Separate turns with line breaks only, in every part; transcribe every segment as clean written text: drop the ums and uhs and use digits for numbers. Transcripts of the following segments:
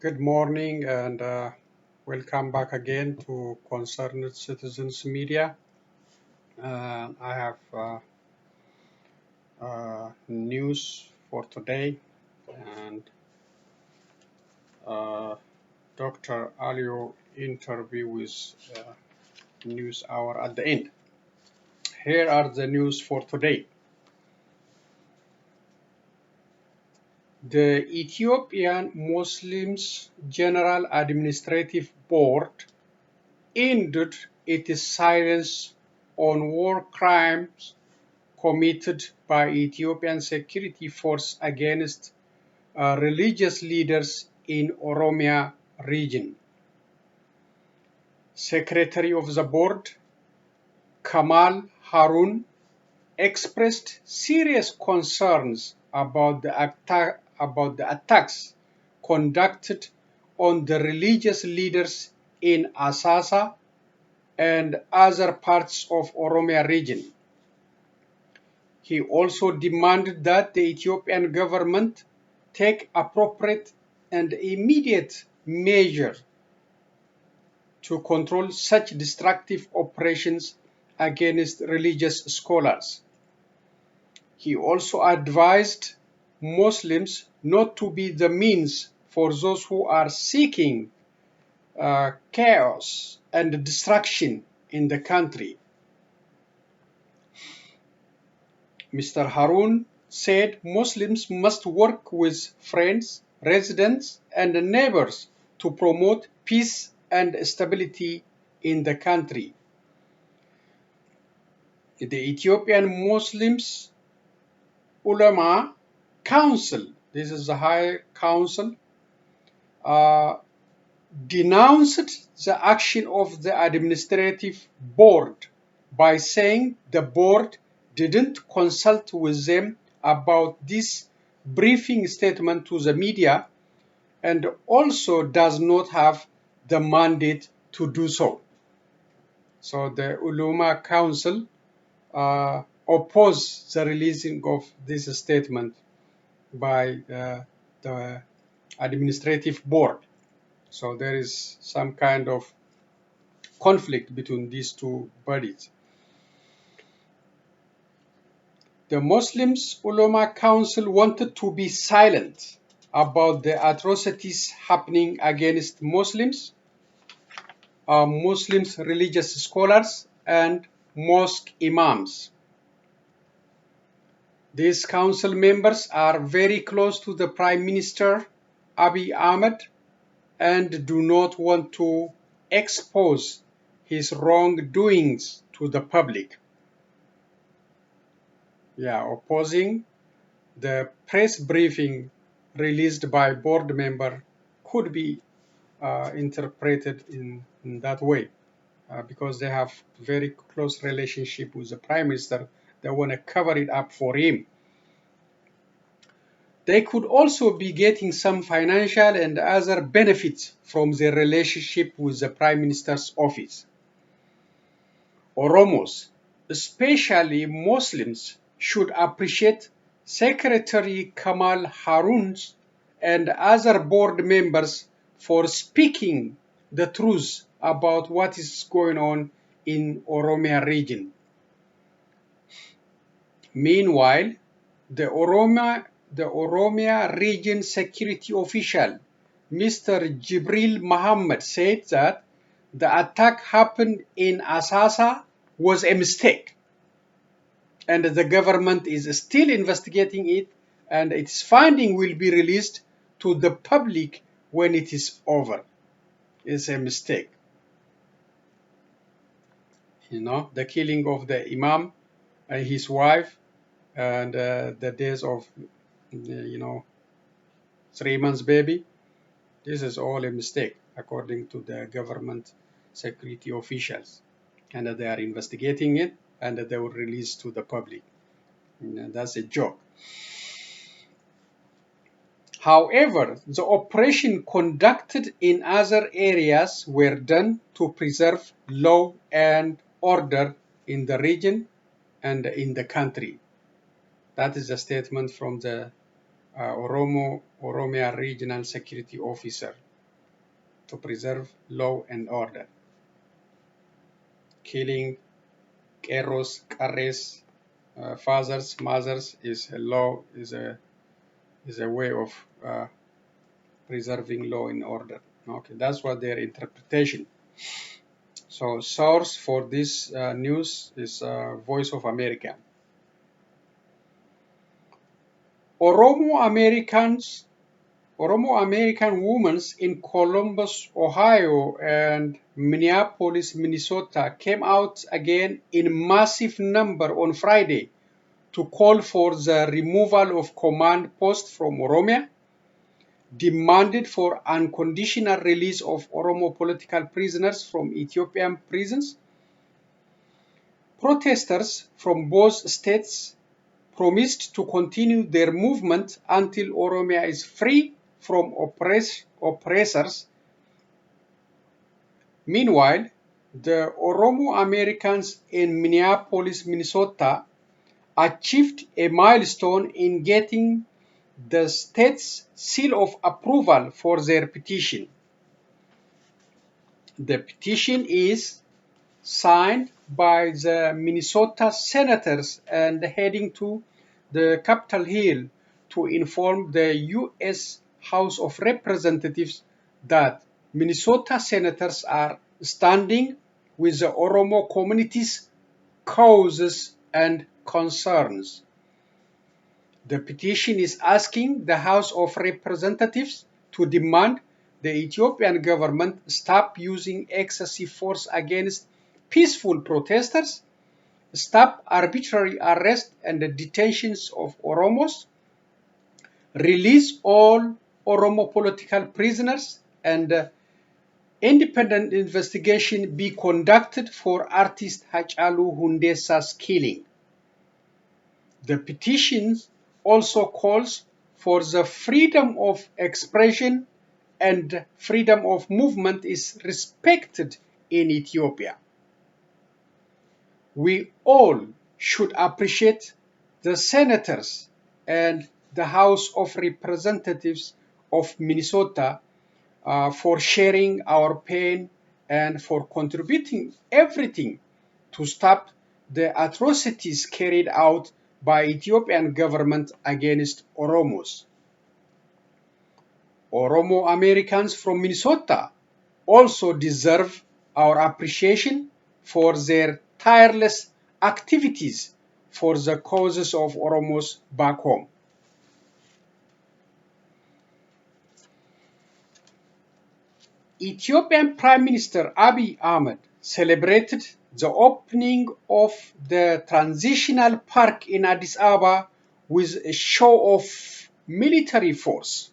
Good morning and welcome back again to Concerned Citizens Media. I have news for today and Dr. Awol interview with Newshour at the end. Here are the news for today. The Ethiopian Muslims General Administrative Board ended its silence on war crimes committed by Ethiopian security force against religious leaders in Oromo region. Secretary of the board, Kamal Harun, expressed serious concerns about the attacks conducted on the religious leaders in Asasa and other parts of Oromo region. He also demanded that the Ethiopian government take appropriate and immediate measures to control such destructive operations against religious scholars. He also advised Muslims not to be the means for those who are seeking chaos and destruction in the country. Mr. Harun said Muslims must work with friends, residents, and neighbors to promote peace and stability in the country. The Ethiopian Muslims Ulema Council, this is the High Council, denounced the action of the administrative board by saying the board didn't consult with them about this briefing statement to the media and also does not have the mandate to do so. So the Ulema Council opposed the releasing of this statement by the administrative board. So there is some kind of conflict between these two bodies. The Muslims Ulema Council wanted to be silent about the atrocities happening against Muslims, Muslims religious scholars, and mosque imams. These council members are very close to the Prime Minister Abiy Ahmed and do not want to expose his wrongdoings to the public. Opposing the press briefing released by board member could be interpreted in that way because they have very close relationship with the Prime Minister. They want to cover it up for him. They could also be getting some financial and other benefits from their relationship with the Prime Minister's office. Oromos, especially Muslims, should appreciate Secretary Kamal Harun's and other board members for speaking the truth about what is going on in Oromo region. Meanwhile, the Oromo region security official, Mr. Jibril Muhammad, said that the attack happened in Asasa was a mistake, and the government is still investigating it, and its finding will be released to the public when it is over. It's a mistake. The killing of the imam and his wife, and the death of 3 months baby. This is all a mistake according to the government security officials, and they are investigating it and they will release to the public. That's a joke. However, the operation conducted in other areas were done to preserve law and order in the region and in the country. That is a statement from the Oromo Regional Security Officer. to preserve law and order. Killing Keros, Kares, fathers, mothers is a law, is a way of preserving law and order. Okay, that's what their interpretation. So source for this news is Voice of America. Oromo American women in Columbus, Ohio and Minneapolis, Minnesota came out again in massive number on Friday to call for the removal of command posts from Oromia, demanded for unconditional release of Oromo political prisoners from Ethiopian prisons. Protesters from both states promised to continue their movement until Oromia is free from oppressors. Meanwhile, the Oromo Americans in Minneapolis, Minnesota achieved a milestone in getting the state's seal of approval for their petition. The petition is signed by the Minnesota senators and heading to the Capitol Hill to inform the U.S. House of Representatives that Minnesota senators are standing with the Oromo community's causes and concerns. The petition is asking the House of Representatives to demand the Ethiopian government stop using excessive force against peaceful protesters, stop arbitrary arrest and the detentions of Oromos, release all Oromo political prisoners, and independent investigation be conducted for artist Hachalu Hundesa's killing. The petition also calls for the freedom of expression and freedom of movement is respected in Ethiopia. We all should appreciate the senators and the House of Representatives of Minnesota for sharing our pain and for contributing everything to stop the atrocities carried out by Ethiopian government against Oromos. Oromo Americans from Minnesota also deserve our appreciation for their tireless activities for the causes of Oromos back home. Ethiopian Prime Minister Abiy Ahmed celebrated the opening of the transitional park in Addis Ababa with a show of military force.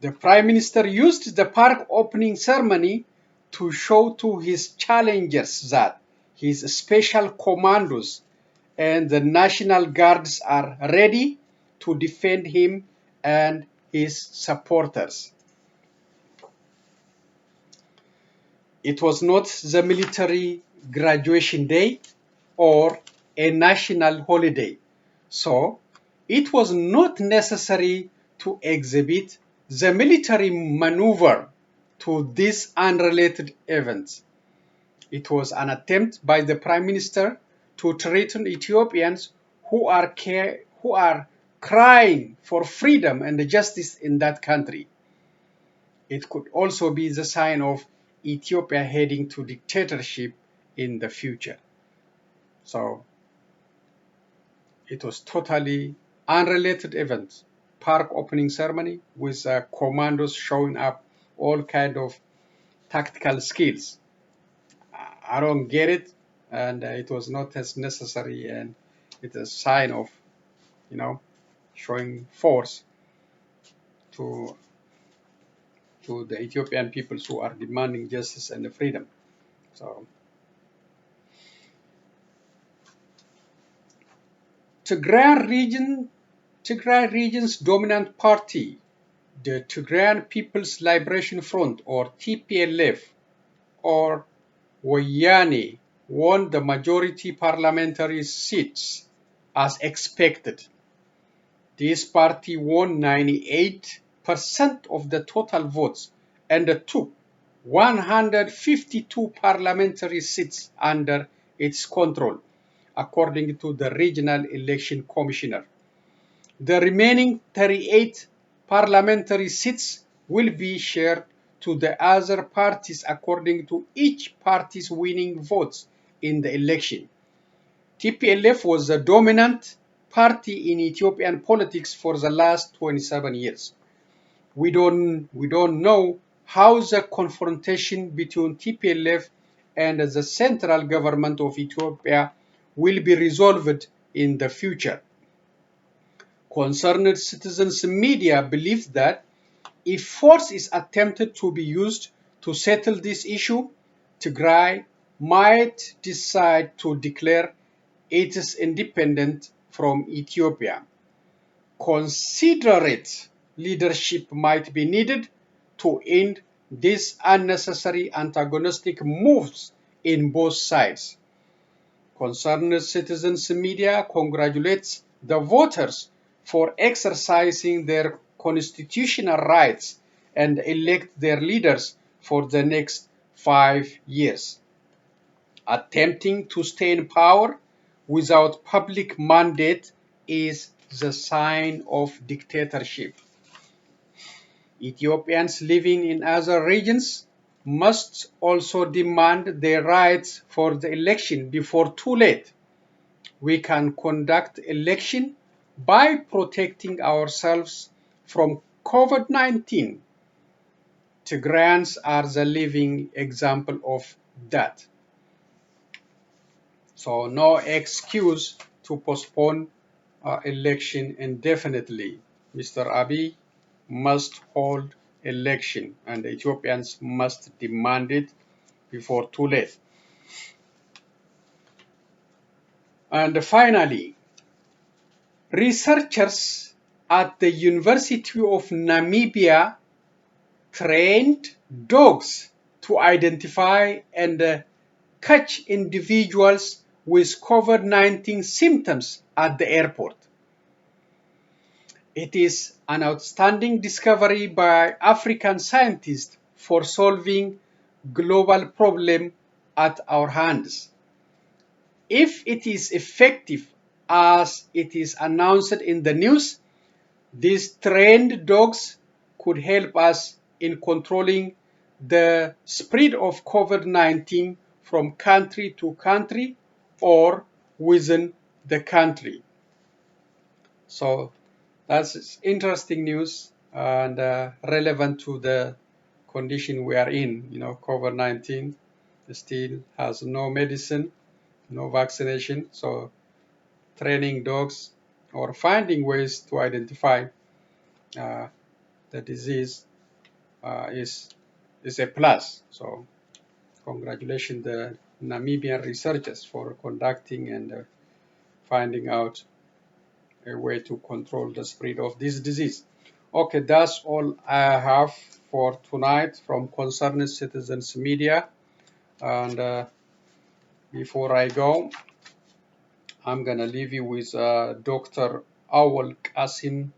The Prime Minister used the park opening ceremony to show to his challengers that his special commandos and the National Guards are ready to defend him and his supporters. It was not the military graduation day or a national holiday, so it was not necessary to exhibit the military maneuver to this unrelated event. It was an attempt by the Prime Minister to threaten Ethiopians who are crying for freedom and justice in that country. It could also be the sign of Ethiopia heading to dictatorship in the future. So it was totally unrelated event. Park opening ceremony with commandos showing up all kind of tactical skills. I don't get it, and it was not as necessary, and it's a sign of, showing force to the Ethiopian peoples who are demanding justice and freedom. So Tigray region's dominant party, the Tigrayan People's Liberation Front, or TPLF, or Wayane, won the majority parliamentary seats as expected. This party won 98% of the total votes and took 152 parliamentary seats under its control, according to the Regional Election Commissioner. The remaining 38 parliamentary seats will be shared to the other parties according to each party's winning votes in the election. TPLF was the dominant party in Ethiopian politics for the last 27 years. We don't know how the confrontation between TPLF and the central government of Ethiopia will be resolved in the future. Concerned citizens media believes that if force is attempted to be used to settle this issue, Tigray might decide to declare its independence from Ethiopia. Considerate leadership might be needed to end these unnecessary antagonistic moves in both sides. Concerned citizens media congratulates the voters for exercising their constitutional rights and elect their leaders for the next 5 years. Attempting to stay in power without public mandate is the sign of dictatorship. Ethiopians living in other regions must also demand their rights for the election before too late. We can conduct election by protecting ourselves from COVID-19. Tigrayans are the living example of that. So no excuse to postpone election indefinitely. Mr. Abiy must hold election and Ethiopians must demand it before too late. And finally, researchers at the University of Namibia trained dogs to identify and catch individuals with COVID-19 symptoms at the airport. It is an outstanding discovery by African scientists for solving global problem at our hands. If it is effective as it is announced in the news, these trained dogs could help us in controlling the spread of COVID-19 from country to country or within the country. So that's interesting news and relevant to the condition we are in. You know, COVID-19 still has no medicine, no vaccination. So training dogs or finding ways to identify the disease is a plus. So congratulations the Namibian researchers for conducting and finding out a way to control the spread of this disease. Okay, that's all I have for tonight from Concerned Citizens Media. And before I go, I'm going to leave you with Dr. Awol Kassim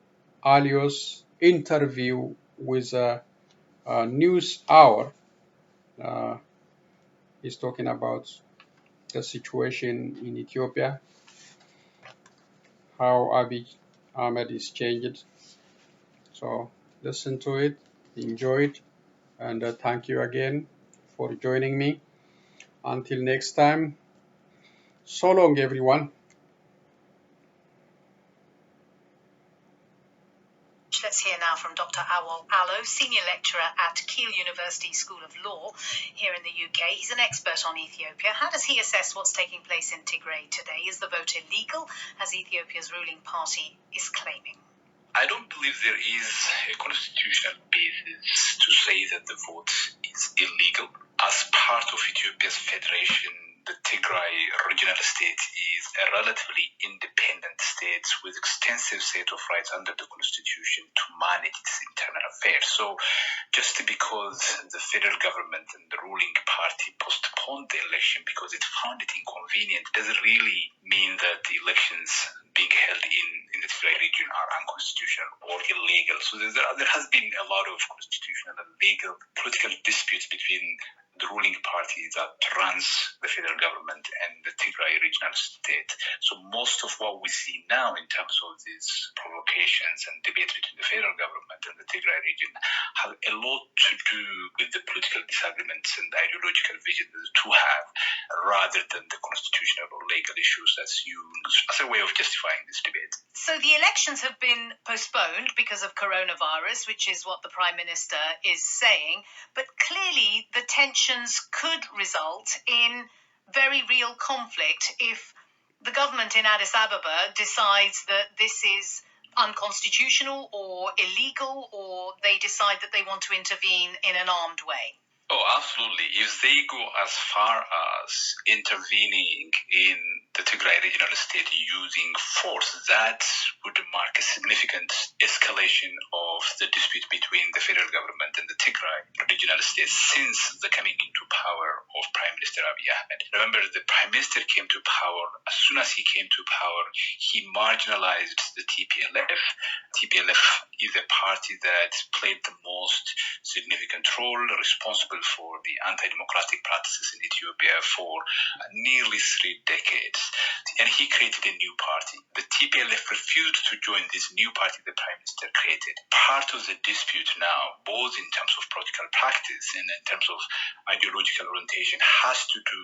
Alio's interview with Newshour. He's talking about the situation in Ethiopia, how Abiy Ahmed is changed. So listen to it, enjoy it, and thank you again for joining me. Until next time, so long everyone.
Let's hear now from Dr. Awol Kassim, Senior Lecturer at Keele University School of Law here in the UK. He's an expert on Ethiopia. How does he assess what's taking place in Tigray today? Is the vote illegal, as Ethiopia's ruling party is claiming?
I don't believe there is a constitutional basis to say that the vote is illegal. As part of Ethiopia's federation the Tigray regional state is a relatively independent state with extensive set of rights under the constitution to manage its internal affairs. So just because the federal government and the ruling party postponed the election because it found it inconvenient doesn't really mean that the elections being held in the Tigray region are unconstitutional or illegal. So there has been a lot of constitutional and legal political disputes between the ruling party that runs the federal government and the Tigray regional state. So most of what we see now in terms of these provocations and debates between the federal government and the Tigray region have a lot to do with the political disagreements and the ideological vision that the two have, rather than the constitutional or legal issues that's used as a way of justifying this debate.
So the elections have been postponed because of coronavirus, which is what the Prime Minister is saying. But clearly the tensions could result in very real conflict if the government in Addis Ababa decides that this is unconstitutional or illegal, or they decide that they want to intervene in an armed way.
Oh, absolutely. If they go as far as intervening in the Tigray regional state using force, that would mark a significant escalation of the dispute between the federal government and the Tigray regional state since the coming into power of Prime Minister Abiy Ahmed. Remember, the Prime Minister came to power. As soon as he came to power, he marginalized the TPLF. TPLF is a party that played the most significant role, responsible for the anti-democratic practices in Ethiopia for nearly 3 decades. And he created a new party. The TPLF refused to join this new party the Prime Minister created. Part of the dispute now, both in terms of political practice and in terms of ideological orientation, has to do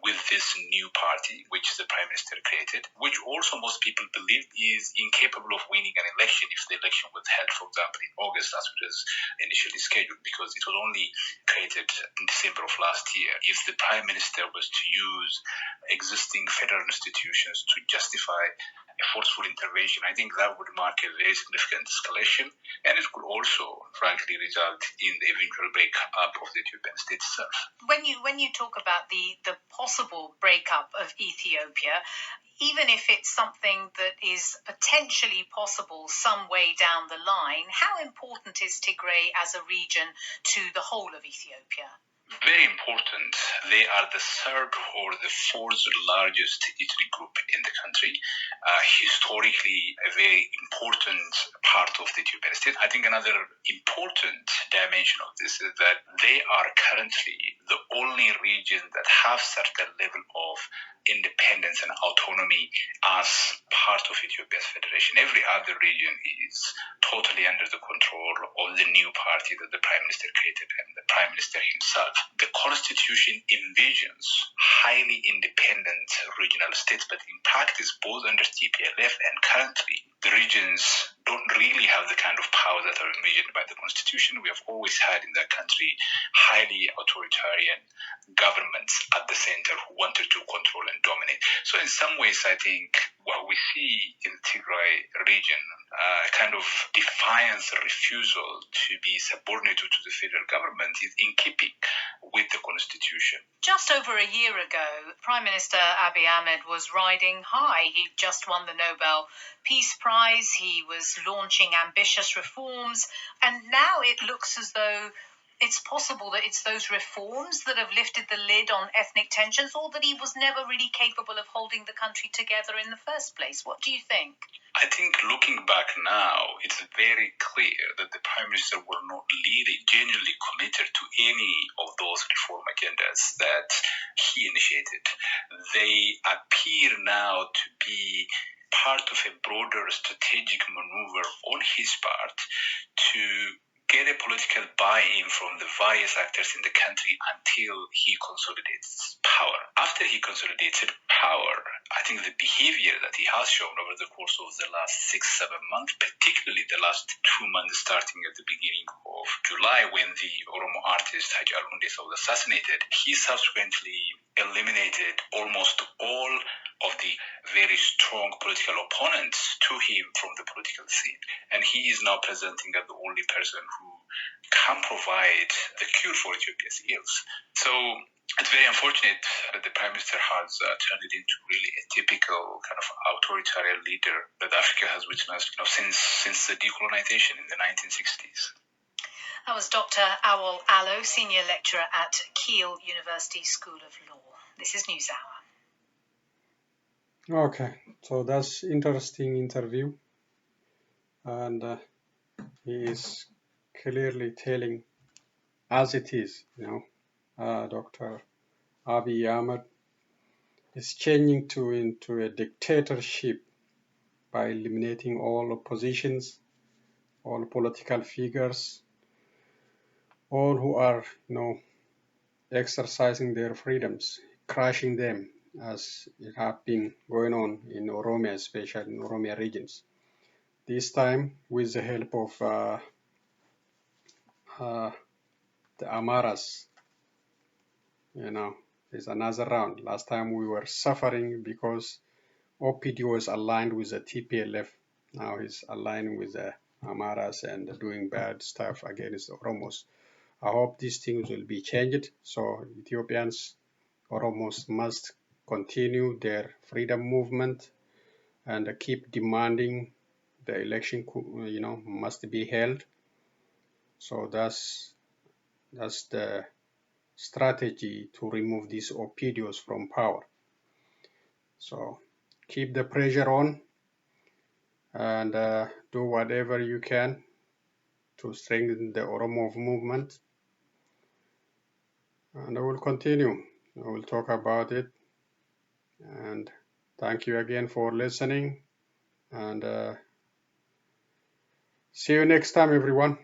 with this new party, which the Prime Minister created, which also most people believe is incapable of winning an election if the election was held, for example, in August, as it was initially scheduled, because it was only created in December of last year. If the Prime Minister was to use existing federal institutions to justify a forceful intervention, I think that would mark a very significant escalation, and it could also, frankly, result in the eventual breakup of the Ethiopian state itself.
When you talk about the possible breakup of Ethiopia, even if it's something that is potentially possible some way down the line, how important is Tigray as a region to the whole of Ethiopia?
Very important. They are the third or the fourth largest ethnic group in the country. Historically, a very important part of the Ethiopian state. I think another important dimension of this is that they are currently the only region that have certain level of independence and autonomy as part of Ethiopia's federation. Every other region is totally under the control of the new party that the Prime Minister created and the Prime Minister himself. The constitution envisions highly independent regional states, but in practice, both under TPLF and currently, the regions don't really have the kind of power that are envisioned by the constitution. We have always had in that country highly authoritarian governments at the center who wanted to control and dominate. So in some ways, I think what we see in the Tigray region, a kind of defiance or refusal to be subordinated to the federal government, is in keeping with the constitution.
Just over a year ago, Prime Minister Abiy Ahmed was riding high. He just won the Nobel Peace Prize. He was launching ambitious reforms. And now it looks as though it's possible that it's those reforms that have lifted the lid on ethnic tensions, or that he was never really capable of holding the country together in the first place. What do you think?
I think looking back now, it's very clear that the Prime Minister was not really genuinely committed to any of those reform agendas that he initiated. They appear now to be part of a broader strategic maneuver on his part to get a political buy-in from the various actors in the country until he consolidates power. After he consolidated power, I think the behavior that he has shown over the course of the last 6-7 months, particularly the last 2 months starting at the beginning of July when the Oromo artist Haji Al-Hundesa was assassinated, he subsequently eliminated almost all of the very strong political opponents to him from the political scene. And he is now presenting as the only person who can provide the cure for Ethiopia's ills. So It's very unfortunate that the Prime Minister has turned it into really a typical kind of authoritarian leader that Africa has witnessed since the decolonization in the 1960s.
That was Dr. Awol Alo, Senior Lecturer at Kiel University School of Law. This is Newshour.
Okay, so that's interesting interview, and he is clearly telling as it is, Dr. Abiy Ahmed is changing into a dictatorship by eliminating all oppositions, all political figures, all who are, exercising their freedoms, crushing them, as it has been going on in Oromia, especially in Oromia regions. This time with the help of the Amaras, there's another round. Last time we were suffering because OPD was aligned with the TPLF. Now he's aligning with the Amaras and doing bad stuff against the Oromos. I hope these things will be changed. So Ethiopians, Oromos must continue their freedom movement and keep demanding the election, must be held. So that's the strategy to remove these opedios from power. So keep the pressure on and do whatever you can to strengthen the Oromo movement. And I will continue. I will talk about it. And thank you again for listening. And see you next time, everyone.